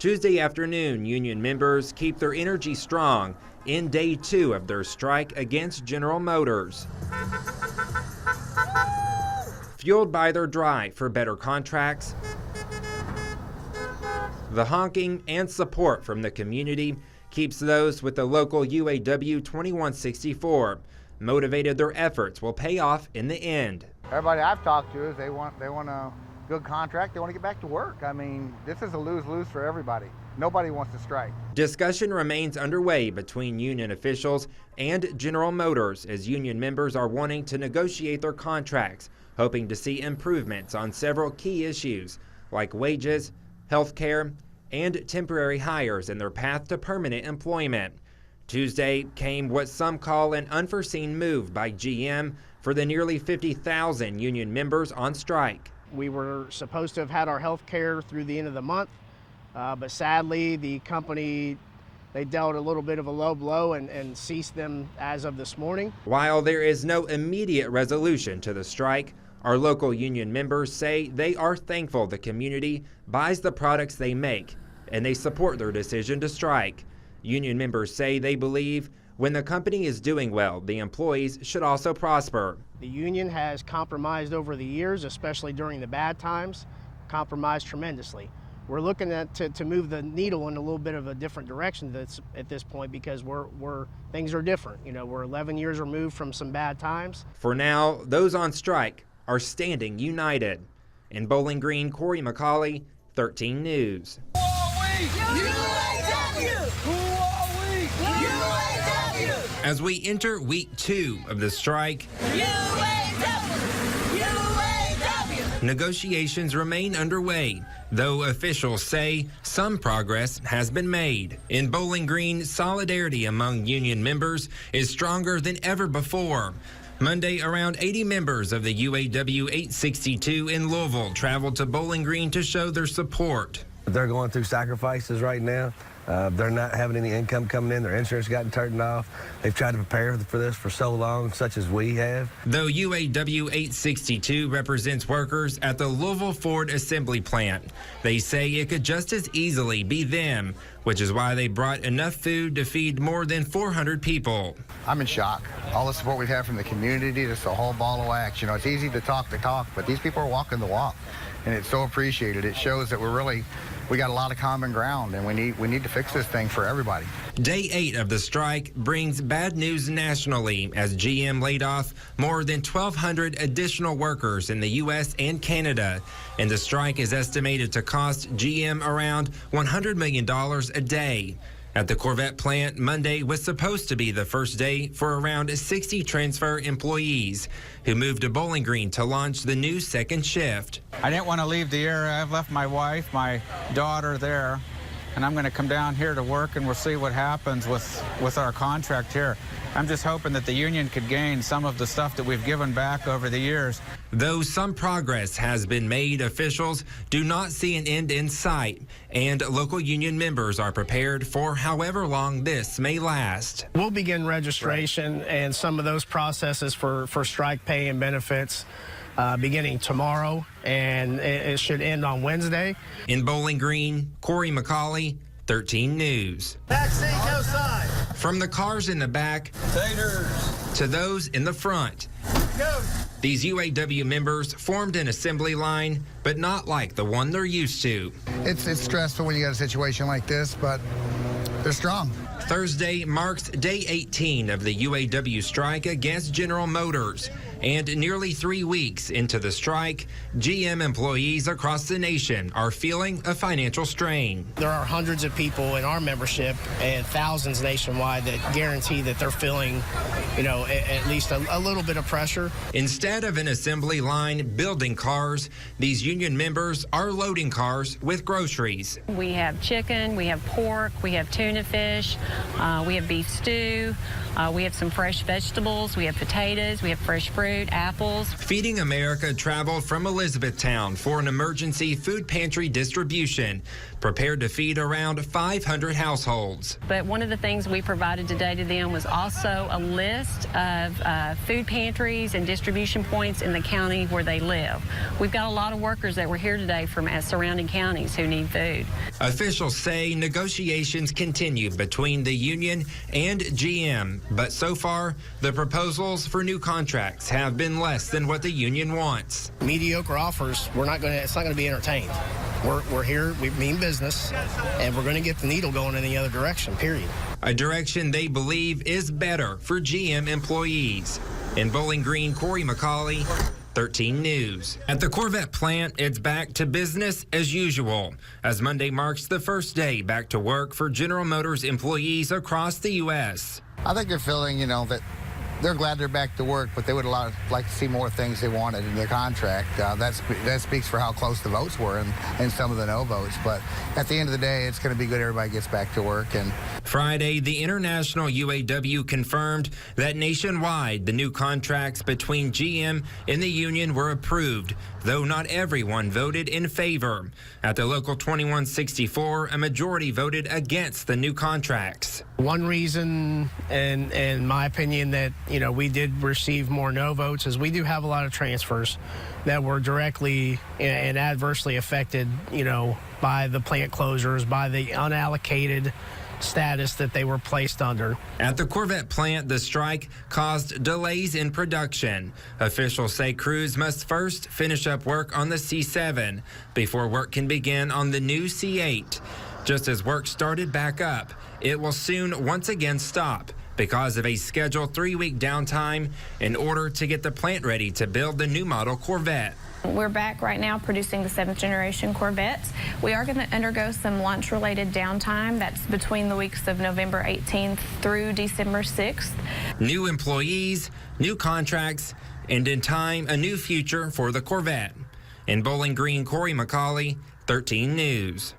Tuesday afternoon, union members keep their energy strong in day 2 of their strike against General Motors. Fueled by their drive for better contracts, the honking and support from the community keeps those with the local UAW 2164 motivated. Their efforts will pay off in the end. Everybody I've talked to is they want a good contract. They want to get back to work. I mean, this is a lose-lose for everybody. Nobody wants to strike. Discussion remains underway between union officials and General Motors as union members are wanting to negotiate their contracts, hoping to see improvements on several key issues like wages, health care, and temporary hires in their path to permanent employment. Tuesday came what some call an unforeseen move by GM for the nearly 50,000 union members on strike. We were supposed to have had our health care through the end of the month, but sadly the company, they dealt a little bit of a low blow and ceased them as of this morning. While there is no immediate resolution to the strike, our local union members say they are thankful the community buys the products they make, and they support their decision to strike. Union members say they believe when the company is doing well, the employees should also prosper. The union has compromised over the years, especially during the bad times, compromised tremendously. We're looking to move the needle in a little bit of a different direction at this point because things are different. You know, we're 11 years removed from some bad times. For now, those on strike are standing united. In Bowling Green, Cory McCauley, 13 News. As we enter week 2 of the strike, negotiations remain underway, though officials say some progress has been made. In Bowling Green, solidarity among union members is stronger than ever before. Monday, around 80 members of the UAW 862 in Louisville traveled to Bowling Green to show their support. They're going through sacrifices right now. They're not having any income coming in. Their insurance gotten turned off. They've tried to prepare for this for so long, such as we have. Though UAW 862 represents workers at the Louisville Ford Assembly Plant, they say it could just as easily be them, which is why they brought enough food to feed more than 400 people. I'm in shock. All the support we've had from the community, just a whole ball of wax. You know, it's easy to talk, but these people are walking the walk, and it's so appreciated. It shows that we got a lot of common ground, and we need to fix this thing for everybody. Day 8 of the strike brings bad news nationally as GM laid off more than 1,200 additional workers in the U.S. and Canada, and the strike is estimated to cost GM around $100 million a day. At the Corvette plant, Monday was supposed to be the first day for around 60 transfer employees who moved to Bowling Green to launch the new second shift. I didn't want to leave the area. I've left my wife, my daughter there, and I'm going to come down here to work, and we'll see what happens with our contract here. I'm just hoping that the union could gain some of the stuff that we've given back over the years. Though some progress has been made, officials do not see an end in sight, and local union members are prepared for however long this may last. We'll begin registration and some of those processes for strike pay and benefits beginning tomorrow, and it should end on Wednesday. In Bowling Green, Cory McCauley, 13 News. Back seat, no side. From the cars in the back to those in the front. Go. These UAW members formed an assembly line, but not like the one they're used to. It's stressful when you got a situation like this, but they're strong. Thursday marks day 18 of the UAW strike against General Motors. And nearly 3 weeks into the strike, GM employees across the nation are feeling a financial strain. There are hundreds of people in our membership and thousands nationwide that guarantee that they're feeling, you know, at least a little bit of pressure. Instead of an assembly line building cars, these union members are loading cars with groceries. We have chicken, we have pork, we have tuna fish, we have beef stew, we have some fresh vegetables, we have potatoes, we have fresh fruit. fruit, apples. Feeding America traveled from Elizabethtown for an emergency food pantry distribution, prepared to feed around 500 households. But one of the things we provided today to them was also a list of food pantries and distribution points in the county where they live. We've got a lot of workers that were here today from surrounding counties who need food. Officials say negotiations continue between the union and GM, but so far the proposals for new contracts have been less than what the union wants. Mediocre offers, it's not going to be entertained. We're here, we mean business, and we're going to get the needle going in the other direction, period. A direction they believe is better for GM employees. In Bowling Green, Cory McCauley, 13 News. At the Corvette plant, it's back to business as usual, as Monday marks the first day back to work for General Motors employees across the U.S. I think they're feeling, that they're glad they're back to work, but they would like to see more things they wanted in their contract. That speaks for how close the votes were and some of the no votes. But at the end of the day, it's going to be good everybody gets back to work. And Friday, the international UAW confirmed that nationwide the new contracts between GM and the union were approved, though not everyone voted in favor. At the local 2164, a majority voted against the new contracts. One reason, in my opinion, that we did receive more no votes is we do have a lot of transfers that were directly and adversely affected, by the plant closures, by the unallocated status that they were placed under. At the Corvette plant, the strike caused delays in production. Officials say crews must first finish up work on the C7 before work can begin on the new C8. Just as work started back up, it will soon once again stop because of a scheduled 3-week downtime in order to get the plant ready to build the new model Corvette. We're back right now producing the 7th generation Corvettes. We are going to undergo some launch-related downtime. That's between the weeks of November 18th through December 6th. New employees, new contracts, and in time, a new future for the Corvette. In Bowling Green, Cory McCauley, 13 News.